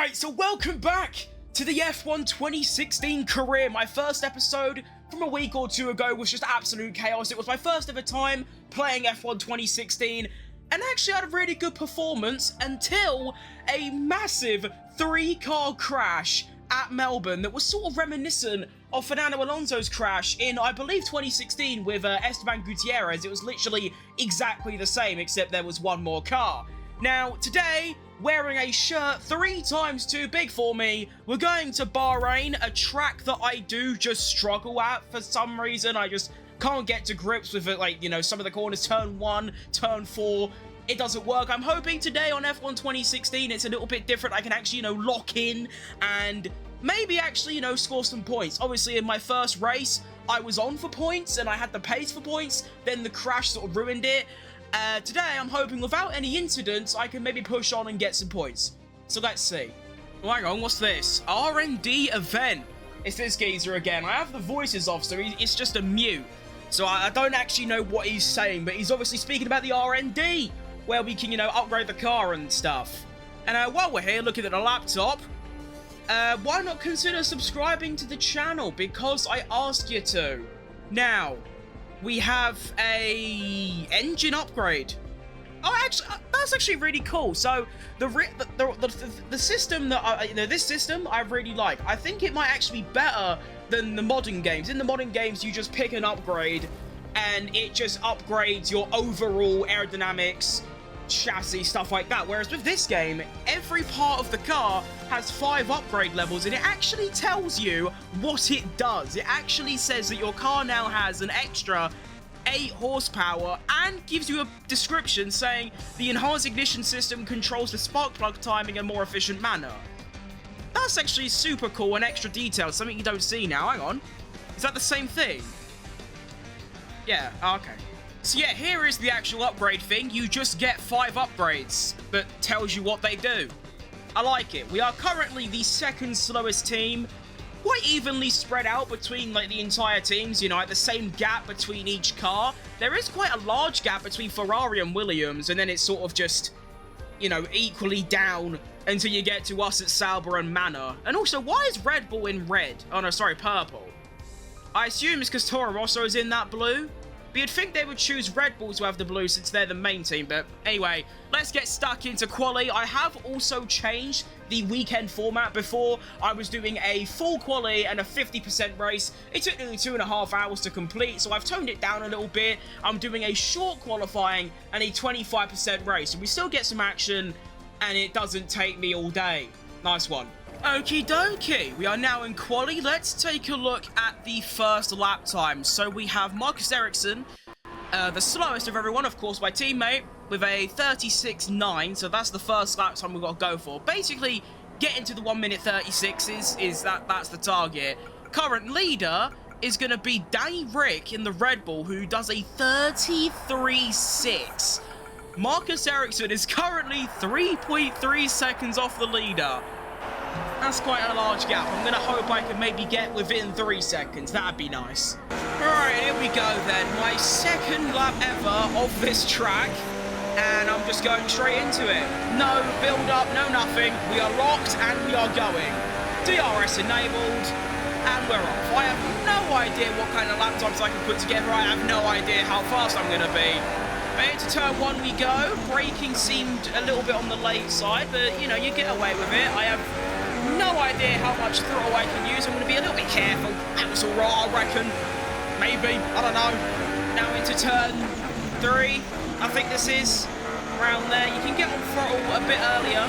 Alright, so welcome back to the F1 2016 career. My first episode from a week or two ago was just absolute chaos. It was my first ever time playing F1 2016, and actually I had a really good performance until a massive 3-car crash at Melbourne that was sort of reminiscent of Fernando Alonso's crash in, I believe, 2016 with Esteban Gutierrez. It was literally exactly the same, except there was one more car. Now, today, wearing a shirt 3 times too big for me, we're going to Bahrain, a track that I do just struggle at for some reason. I just can't get to grips with it, like, you know, some of the corners, turn 1, turn 4, it doesn't work. I'm hoping today on F1 2016 it's a little bit different. I can actually, you know, lock in and maybe actually, you know, score some points. Obviously, in my first race, I was on for points and I had the pace for points, then the crash sort of ruined it. Today, I'm hoping without any incidents, I can maybe push on and get some points. So let's see. Oh, hang on, what's this? R&D event. It's this geezer again. I have the voices off, so it's just a mute. So I don't actually know what he's saying, but he's obviously speaking about the R&D, where we can, you know, upgrade the car and stuff. And while we're here looking at the laptop, why not consider subscribing to the channel? Because I asked you to. Now, we have a engine upgrade. Oh, actually, that's actually really cool. So the system that this system I really like. I think it might actually be better than the modern games. In the modern games, you just pick an upgrade, and it just upgrades your overall aerodynamics, chassis, stuff like that. Whereas with this game, every part of the car has 5 upgrade levels, and it actually tells you what it does. It actually says that your car now has an extra 8 horsepower and gives you a description saying the enhanced ignition system controls the spark plug timing in a more efficient manner. That's actually super cool and extra detailed, something you don't see now. Hang on, is that the same thing? Yeah, okay. So yeah, here is the actual upgrade thing. You just get 5 upgrades, but tells you what they do. I like it. We are currently the 2nd slowest team, quite evenly spread out between like the entire teams, you know, like the same gap between each car. There is quite a large gap between Ferrari and Williams, and then it's sort of just, you know, equally down until you get to us at Sauber and Manor. And also, why is Red Bull in red? Oh no, sorry, purple. I assume it's because Toro Rosso is in that blue. But you'd think they would choose Red Bull to have the blue since they're the main team. But anyway, let's get stuck into quali. I have also changed the weekend format. Before, I was doing a full quali and a 50% race. It took nearly 2.5 hours to complete, so I've toned it down a little bit. I'm doing a short qualifying and a 25% race. So we still get some action, and it doesn't take me all day. Nice one. Okie dokie, we are now in quali. Let's take a look at the first lap time. So we have Marcus Ericsson, the slowest of everyone, of course, my teammate, with a 36.9, so that's the first lap time we've got to go for. Basically, getting to the 1 minute 36 that's the target. Current leader is going to be Danny Rick in the Red Bull, who does a 33.6. Marcus Ericsson is currently 3.3 seconds off the leader. That's quite a large gap. I'm going to hope I can maybe get within 3 seconds. That'd be nice. Alright, here we go then. My 2nd lap ever of this track. And I'm just going straight into it. No build up, no nothing. We are locked and we are going. DRS enabled. And we're off. I have no idea what kind of lap times I can put together. I have no idea how fast I'm going to be. Into turn 1 we go. Braking seemed a little bit on the late side, but you know, you get away with it. I have no idea how much throttle I can use. I'm going to be a little bit careful. That was alright, I reckon. Maybe. I don't know. Now into turn 3. I think this is around there. You can get on throttle a bit earlier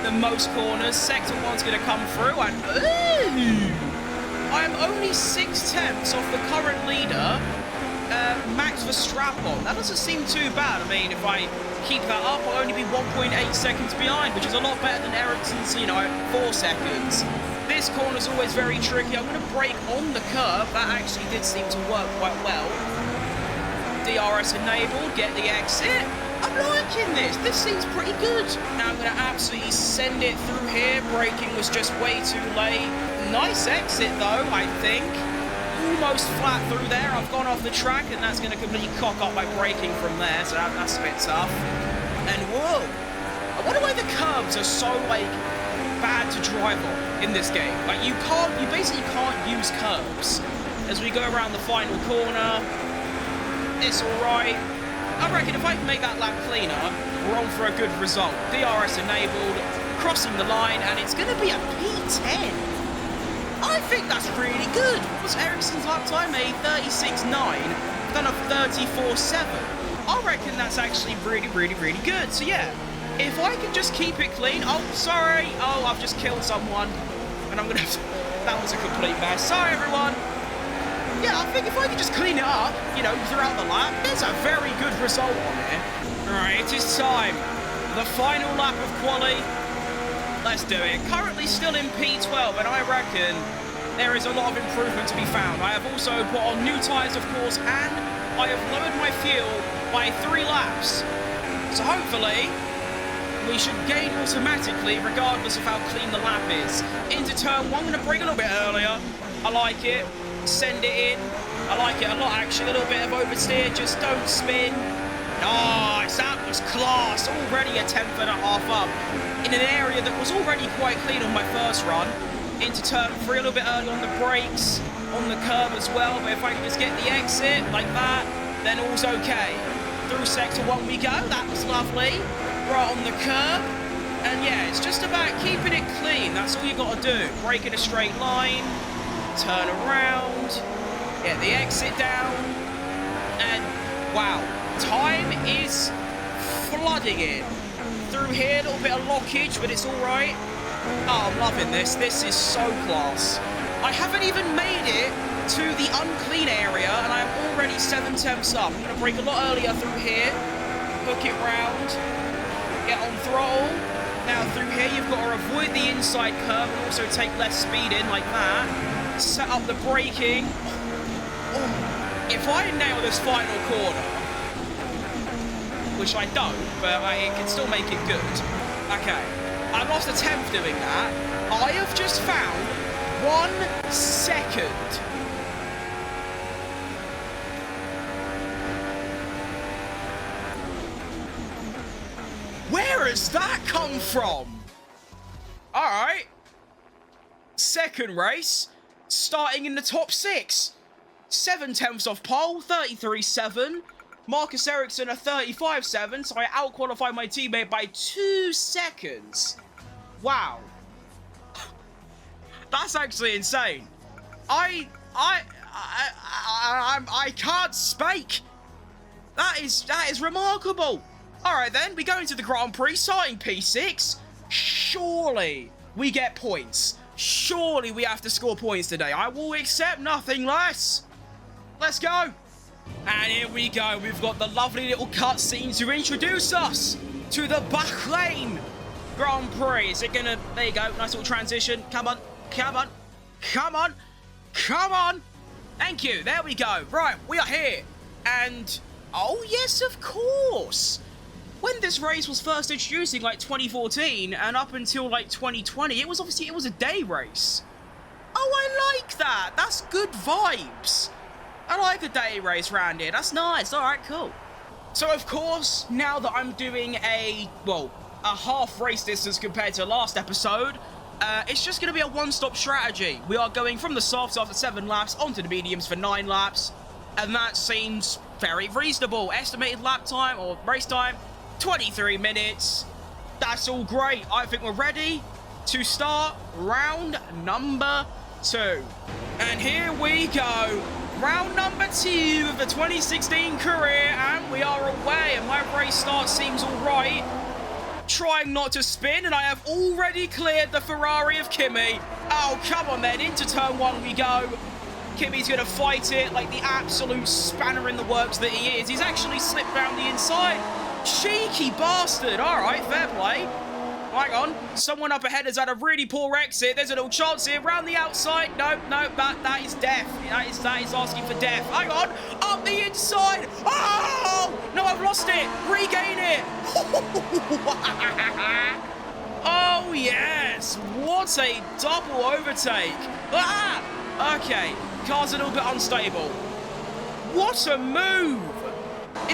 than most corners. Sector 1's going to come through, and ooh, I am only 6/10 off the current leader, Max Verstappen. That doesn't seem too bad. I mean, if I keep that up, I'll only be 1.8 seconds behind, which is a lot better than Ericsson's, you know, 4 seconds. This corner's always very tricky. I'm going to brake on the curb. That actually did seem to work quite well. DRS enabled, get the exit. I'm liking this. This seems pretty good. Now I'm going to absolutely send it through here. Braking was just way too late. Nice exit, though, I think. Almost flat through there. I've gone off the track, and that's going to completely cock up my braking from there, so that's a bit tough. And whoa! I wonder why the curbs are so, like, bad to drive on in this game. Like, you basically can't use curbs. As we go around the final corner, it's alright. I reckon if I can make that lap cleaner, we're on for a good result. DRS enabled, crossing the line, and it's going to be a P10. I think that's really good. What's Ericsson's lap time? A 36.9, done a 34.7. I reckon that's actually really, really, really good. So yeah, if I can just keep it clean. Oh, sorry. Oh, I've just killed someone. And I'm going to have to... That was a complete mess. Sorry, everyone. Yeah, I think if I could just clean it up, you know, throughout the lap, there's a very good result on it. Alright, it is time. The final lap of quali. Let's do it. Currently still in P12, and I reckon there is a lot of improvement to be found. I have also put on new tyres, of course, and I have lowered my fuel by 3 laps. So hopefully, we should gain automatically, regardless of how clean the lap is. Into turn 1, I'm going to brake a little bit earlier. I like it. Send it in. I like it a lot, actually. A little bit of oversteer. Just don't spin. Nice. That was class. Already a 10th and a half up in an area that was already quite clean on my first run. Into turn 3, a little bit early on the brakes, on the curb as well. But if I can just get the exit like that, then all's okay. Through sector 1 we go. That was lovely. Right on the curb. And yeah, it's just about keeping it clean. That's all you got to do. Brake in a straight line. Turn around. Get the exit down. And wow. Time is flooding in. Through here, a little bit of lockage, but it's alright. Oh, I'm loving this. This is so class. I haven't even made it to the unclean area, and I'm already 7 temps up. I'm going to brake a lot earlier through here. Hook it round. Get on throttle. Now through here, you've got to avoid the inside curve and also take less speed in like that. Set up the braking. Oh, if I nail this final corner, which I don't, but it can still make it good. Okay, I lost a 10th doing that. I have just found 1 second. Where has that come from? Alright. Second race. Starting in the top 6. 7 tenths off pole. 33.7. Marcus Ericsson a 35.7. So I outqualified my teammate by 2 seconds. Wow. That's actually insane. I can't speak. That is remarkable. Alright then, we go into the Grand Prix, starting P6. Surely we get points. Surely we have to score points today. I will accept nothing less. Let's go. And here we go. We've got the lovely little cutscene to introduce us to the Bahrain Grand Prix. Is it gonna... There you go. Nice little transition. Come on. Come on. Come on. Come on. Thank you. There we go. Right, we are here. And... Oh, yes, of course. When this race was first introduced in like 2014 and up until like 2020, it was a day race. Oh, I like that. That's good vibes. I like a day race round here. That's nice. All right, cool. So, of course, now that I'm doing a half race distance compared to last episode, it's just going to be a one-stop strategy. We are going from the softs after 7 laps onto the mediums for 9 laps, and that seems very reasonable. Estimated lap time or race time, 23 minutes. That's all great. I think we're ready to start round number 2. And here we go. Round number 2 of the 2016 career, and we are away, and my race start seems alright. Trying not to spin, and I have already cleared the Ferrari of Kimi. Oh, come on then, into turn 1 we go. Kimi's going to fight it like the absolute spanner in the works that he is. He's actually slipped round the inside. Cheeky bastard. All right, fair play. Hang on. Someone up ahead has had a really poor exit. There's a little chance here. Round the outside. No, that is death. That is asking for death. Hang on. Up the inside. Oh! No, I've lost it. Regain it. Oh, yes. What a double overtake. Ah! Okay. Car's a little bit unstable. What a move.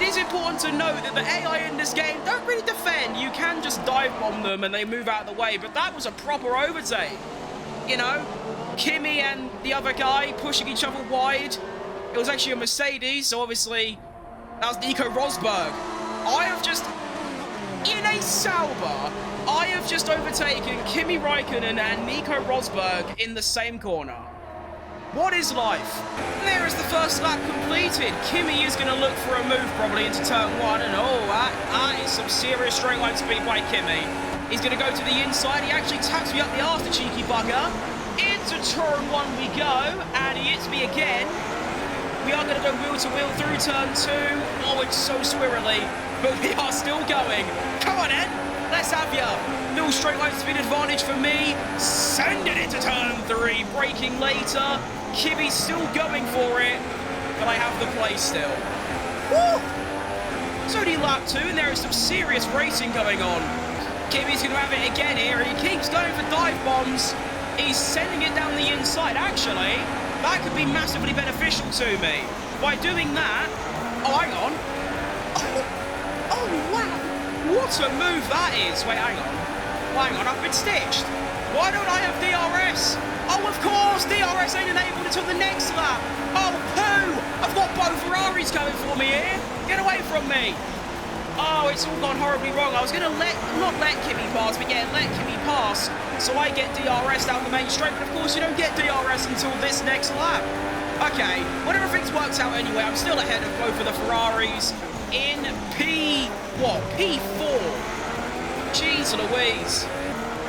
It is important to note that the AI in this game don't really defend. You can just dive bomb them and they move out of the way, but that was a proper overtake. You know, Kimi and the other guy pushing each other wide. It was actually a Mercedes, so obviously that was Nico Rosberg. I have just, in a Sauber, I have just overtaken Kimi Räikkönen and Nico Rosberg in the same corner. What is life? There is the first lap completed. Kimi is going to look for a move probably into turn 1, and oh, that is some serious straight line speed by Kimi. He's going to go to the inside. He actually taps me up the arse, the cheeky bugger. Into turn 1 we go, and he hits me again. We are going to go wheel to wheel through turn 2. Oh, it's so swirly, but we are still going. Come on, Ed. Let's have ya. Little straight line speed advantage for me. Send it into turn 3. Braking later. Kimi's still going for it, but I have the play still. Woo! It's only lap 2, and there is some serious racing going on. Kimi's going to have it again here. He keeps going for dive bombs. He's sending it down the inside. Actually, that could be massively beneficial to me. By doing that... Oh, hang on. Oh, wow. What a move that is. Wait, hang on. Hang on, I've been stitched. Why don't I have DRS? Oh, of course, DRS ain't enabled until the next lap. Oh, poo! I've got both Ferraris going for me here. Get away from me. Oh, it's all gone horribly wrong. I was going to not let Kimi pass, but yeah, let Kimi pass. So I get DRS down the main straight, but of course you don't get DRS until this next lap. Okay, whatever things works out anyway, I'm still ahead of both of the Ferraris in P4. Jeez Louise.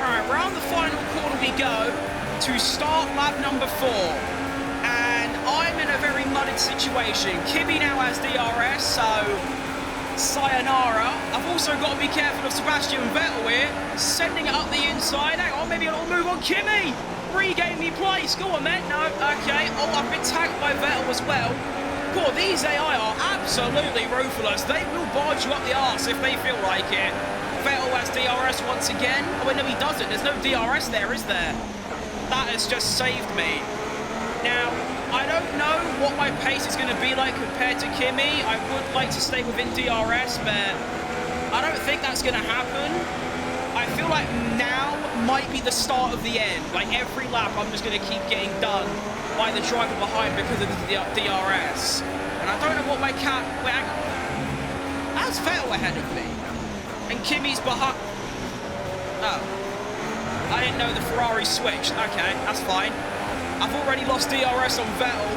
Alright, round the final corner we go to start lap number 4. And I'm in a very mudded situation. Kimi now has DRS, so sayonara. I've also got to be careful of Sebastian Vettel here, sending it up the inside. Hang on, maybe a little move on Kimi. Regain me place. Go on then. No, okay. Oh, I've been tagged by Vettel as well. Cool, these AI are absolutely ruthless. They will barge you up the arse if they feel like it. Vettel has DRS once again. Oh, wait, no, he doesn't. There's no DRS there, is there? That has just saved me. Now, I don't know what my pace is going to be like compared to Kimi. I would like to stay within DRS, but I don't think that's going to happen. I feel like now might be the start of the end. Like, every lap, I'm just going to keep getting done by the driver behind because of the DRS. And I don't know what my cat... Wait, hang on. That's Vettel ahead of me. And Kimi's behind... Oh. I didn't know the Ferrari switched. Okay, that's fine. I've already lost DRS on Vettel.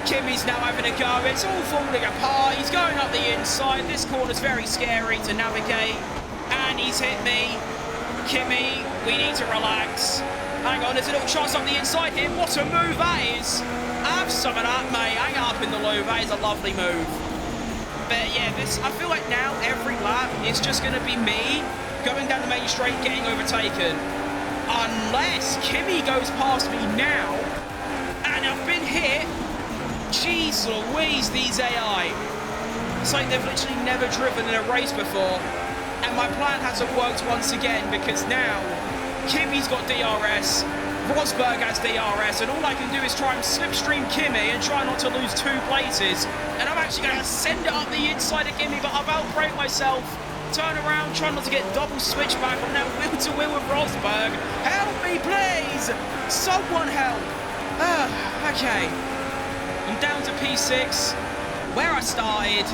Kimi's now having a go. It's all falling apart. He's going up the inside. This corner's very scary to navigate. And he's hit me. Kimi, we need to relax. Hang on, there's a little chance on the inside here. What a move that is. Have some of that, mate. Hang up in the loo. That is a lovely move. But yeah, I feel like now every lap is just going to be me going down the main straight, getting overtaken. Unless Kimi goes past me now, and I've been hit. Jeez Louise, these AI. It's like they've literally never driven in a race before. And my plan hasn't worked once again, because now Kimi's got DRS, Rosberg has DRS, and all I can do is try and slipstream Kimi and try not to lose 2 places. And I'm actually going to send it up the inside of Kimi, but I've outbraked myself. Turn around, try not to get double switchback. I'm now wheel to wheel with Rosberg. Help me, please! Someone help! Okay. I'm down to P6, where I started.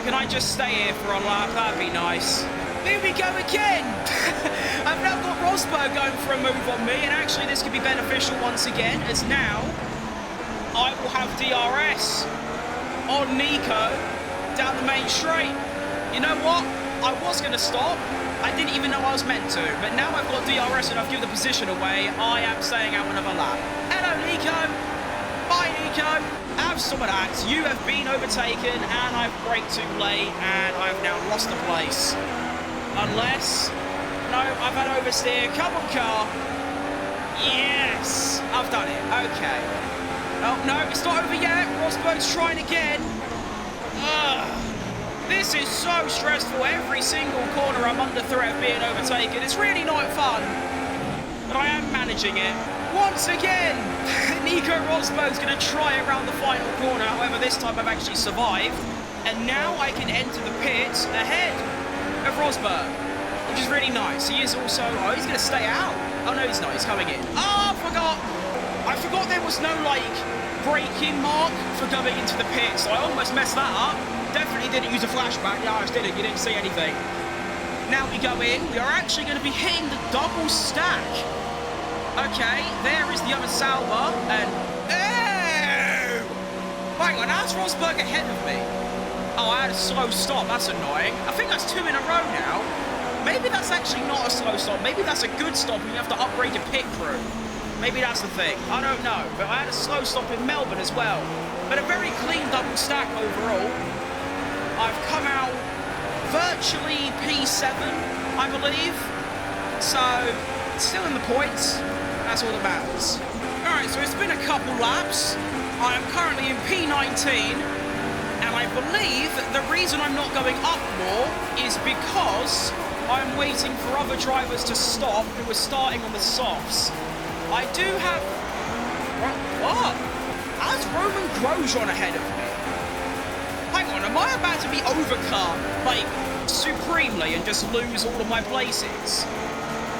Can I just stay here for a lap? That'd be nice. Here we go again! I've now got Rosberg going for a move on me, and actually this could be beneficial once again, as now I will have DRS on Nico down the main straight. You know what? I was going to stop. I didn't even know I was meant to, but now I've got DRS and I've given the position away. I am staying out another lap. Hello, Nico. Bye, Nico. Have some of that. You have been overtaken, and I've braked too late, and I've now lost the place. Unless... No, I've had oversteer. Come on, car. Yes! I've done it. Okay. Oh, no, it's not over yet. Rosberg's trying again. This is so stressful. Every single corner I'm under threat of being overtaken. It's really not fun. But I am managing it. Once again, Nico Rosberg's going to try around the final corner. However, this time I've actually survived. And now I can enter the pits ahead of Rosberg, which is really nice. He is also... Oh, he's going to stay out. Oh, no, he's not. He's coming in. Oh, I forgot there was no, like, braking mark for going into the pits. So I almost messed that up. Definitely didn't use a flashback. Yeah, I just didn't. You didn't see anything. Now we go in. We are actually going to be hitting the double stack. Okay, there is the other Sauber. And... Oh! Hang on, how's Rosberg ahead of me? Oh, I had a slow stop. That's annoying. I think that's 2 in a row now. Maybe that's actually not a slow stop. Maybe that's a good stop and you have to upgrade your pit crew. Maybe that's the thing. I don't know. But I had a slow stop in Melbourne as well. But a very clean double stack overall. I've come out virtually P7, I believe. So, still in the points. That's all that matters. Alright, so it's been a couple laps. I am currently in P19. And I believe the reason I'm not going up more is because I'm waiting for other drivers to stop who are starting on the softs. I do have... What? How's Roman Grosjean ahead of me? Hang on, am I about to be overcut, like, supremely and just lose all of my places?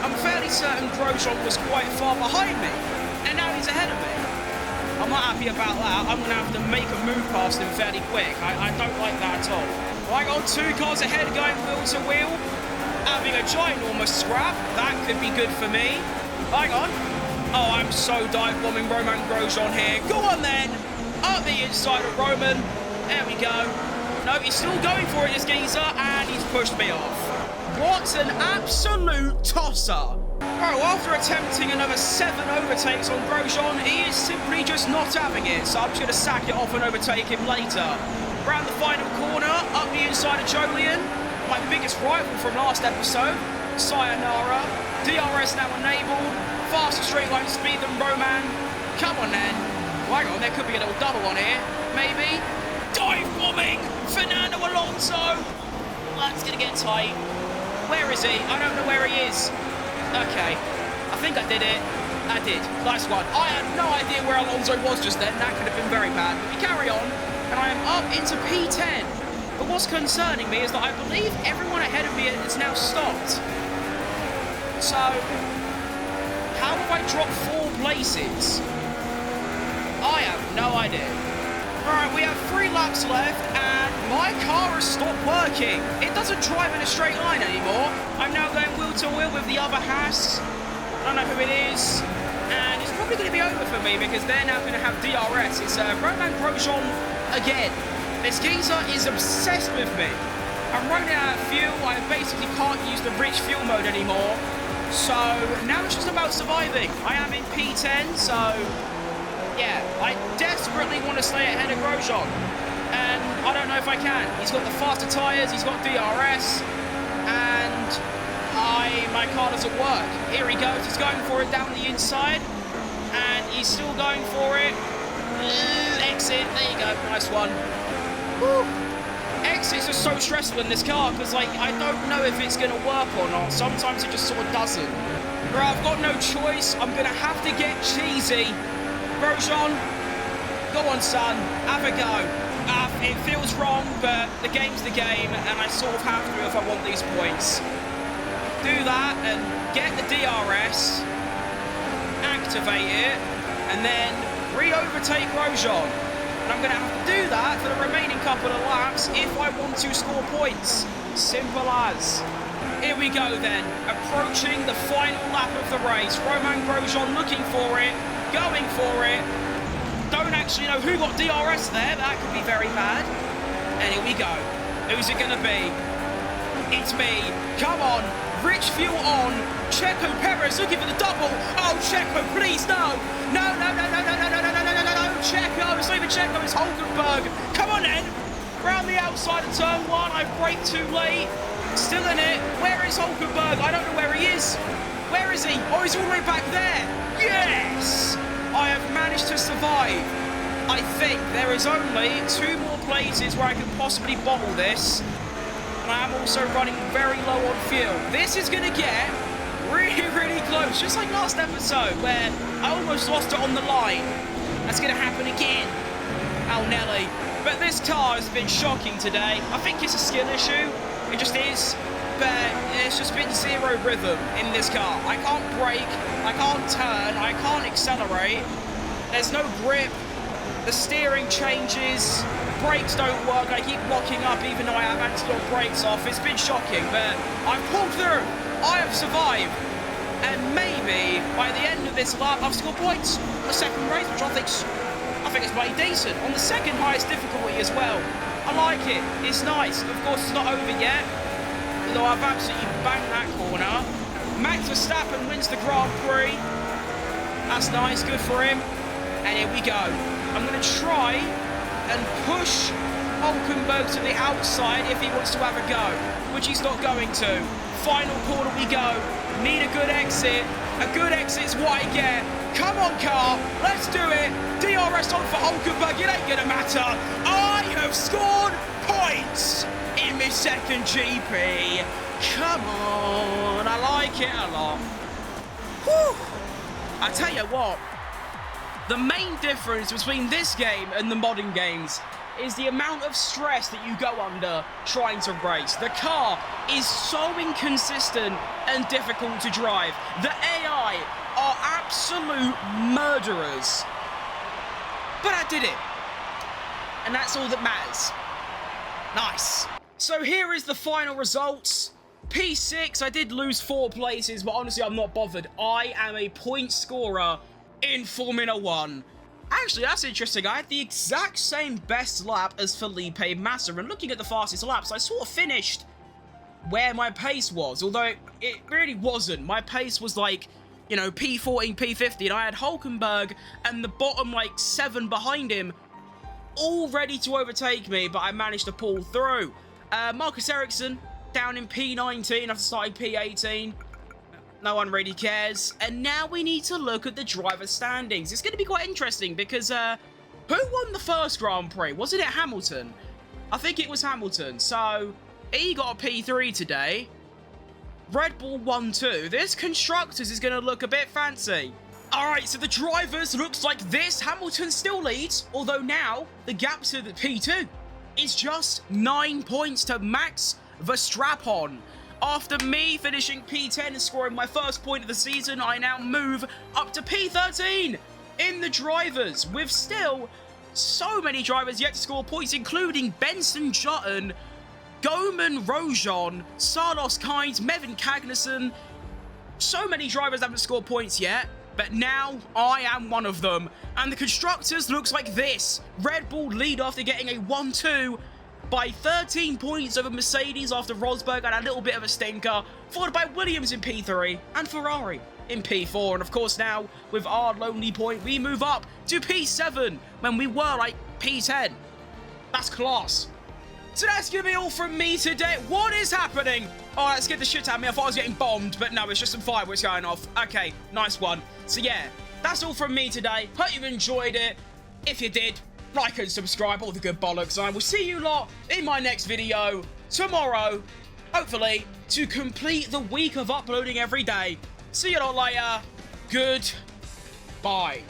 I'm fairly certain Grosjean was quite far behind me, and now he's ahead of me. I'm not happy about that. I'm going to have to make a move past him fairly quick. I don't like that at all. Right, got 2 cars ahead going wheel to wheel. Having a ginormous scrap. That could be good for me. Hang on. Oh, I'm so dive bombing Roman Grosjean here. Go on then. Up the inside of Roman. There we go. No, he's still going for it, this geezer, and he's pushed me off. What an absolute tosser. Oh, after attempting another 7 overtakes on Grosjean, he is simply just not having it, so I'm just going to sack it off and overtake him later. Round the final corner, up the inside of Jolyon, my biggest rival from last episode, sayonara. DRS now enabled, faster straight line speed than Roman. Come on then. Hang on, there could be a little double on here, maybe. Dive bombing, Fernando Alonso. That's going to get tight. Where is he? I don't know where he is. Okay, I think I did it. I did. Nice one. I had no idea where Alonso was just then. That could have been very bad. But we carry on, and I am up into P10. But what's concerning me is that I believe everyone ahead of me has now stopped. So, how have I dropped 4 places? I have no idea. Alright, we have 3 laps left, and my car has stopped working. It doesn't drive in a straight line anymore. I'm now going wheel to wheel with the other Haas. I don't know who it is. And it's probably going to be over for me because they're now going to have DRS. It's Roman Grosjean again. This geezer is obsessed with me. I'm running out of fuel. I basically can't use the rich fuel mode anymore. So now it's just about surviving. I am in P10, so... yeah, I desperately want to stay ahead of Grosjean, and I don't know if I can. He's got the faster tyres, he's got DRS, and my car doesn't work. Here he goes, he's going for it down the inside, and he's still going for it. Exit, there you go, nice one. Woo. Exits are so stressful in this car, because like, I don't know if it's going to work or not. Sometimes it just sort of doesn't. Bro, I've got no choice, I'm going to have to get cheesy. Grosjean, go on son, have a go. It feels wrong, but the game's the game, and I sort of have to if I want these points. Do that, and get the DRS, activate it, and then re-overtake Grosjean. And I'm going to have to do that for the remaining couple of laps if I want to score points. Simple as. Here we go then, approaching the final lap of the race. Roman Grosjean looking for it. Going for it. Don't actually know who got DRS there. That could be very bad. And here we go. Who's it going to be? It's me. Come on. Rich fuel on. Checo Perez looking for the double. Oh, Checo, please, no. No, no, no, no, no, no, no, no, no, no, no, no. Checo. It's not even Checo. It's Hulkenberg. Come on, then. Round the outside of turn 1. I braked too late. Still in it. Where is Hulkenberg? I don't know where he is. Where is he? Oh, he's all the way back there. Yes! I have managed to survive. I think there is only 2 more places where I can possibly bottle this. And I am also running very low on fuel. This is going to get really, really close. Just like last episode where I almost lost it on the line. That's going to happen again. Oh, Nelly. But this car has been shocking today. I think it's a skill issue. It just is. But it's just been zero rhythm in this car. I can't brake. I can't turn. I can't accelerate. There's no grip. The steering changes. Brakes don't work. I keep locking up even though I have anti-lock brakes off. It's been shocking, but I've pulled through. I have survived. And maybe by the end of this lap, I've scored points on the second race, which I think it's pretty decent. On the second highest difficulty as well. I like it. It's nice. Of course, it's not over yet. Although I've absolutely banged that corner. Max Verstappen wins the Grand Prix. That's nice. Good for him. And here we go. I'm going to try and push Hulkenberg to the outside if he wants to have a go, which he's not going to. Final corner we go. Need a good exit. A good exit's what I get. Come on, car. Let's do it. DRS on for Hulkenberg. It ain't going to matter. I have scored points in my second GP. Come on. I like it a lot. Whew. I tell you what. The main difference between this game and the modern games is the amount of stress that you go under trying to race. The car is so inconsistent and difficult to drive. The AI are absolute murderers. But I did it. And that's all that matters. Nice. So here is the final results. P6, I did lose 4 places, but honestly, I'm not bothered. I am a point scorer in Formula 1. Actually, that's interesting. I had the exact same best lap as Felipe Massa, and looking at the fastest laps, I sort of finished where my pace was, although it really wasn't. My pace was like, you know, P14, P15, and I had Hulkenberg and the bottom, like, 7 behind him all ready to overtake me, but I managed to pull through. Marcus Ericsson down in P19 after starting P18. No one really cares. And now we need to look at the driver standings. It's going to be quite interesting because who won the first Grand Prix? Wasn't it Hamilton? I think it was Hamilton. So he got a P3 today. Red Bull won 2. This Constructors is going to look a bit fancy. Alright, so the drivers looks like this. Hamilton still leads, although now the gap to the P2 is just 9 points to Max Verstappen. After me finishing P10 and scoring my first point of the season, I now move up to P13 in the drivers, with still so many drivers yet to score points, including Benson Jutton, Goman Rojon, Sarlos Kynes, Mevin Cagnuson. So many drivers haven't scored points yet, but now I am one of them. And the Constructors looks like this. Red Bull lead after getting a 1-2 by 13 points over Mercedes after Rosberg had a little bit of a stinker, followed by Williams in P3 and Ferrari in P4. And of course now, with our lonely point, we move up to P7 when we were like P10. That's class. So that's going to be all from me today. What is happening? Oh, let's get the shit out of me. I thought I was getting bombed, but no, it's just some fireworks going off. Okay, nice one. So yeah, that's all from me today. Hope you enjoyed it. If you did, like and subscribe, all the good bollocks. I will see you lot in my next video tomorrow, hopefully, to complete the week of uploading every day. See you lot later. Goodbye.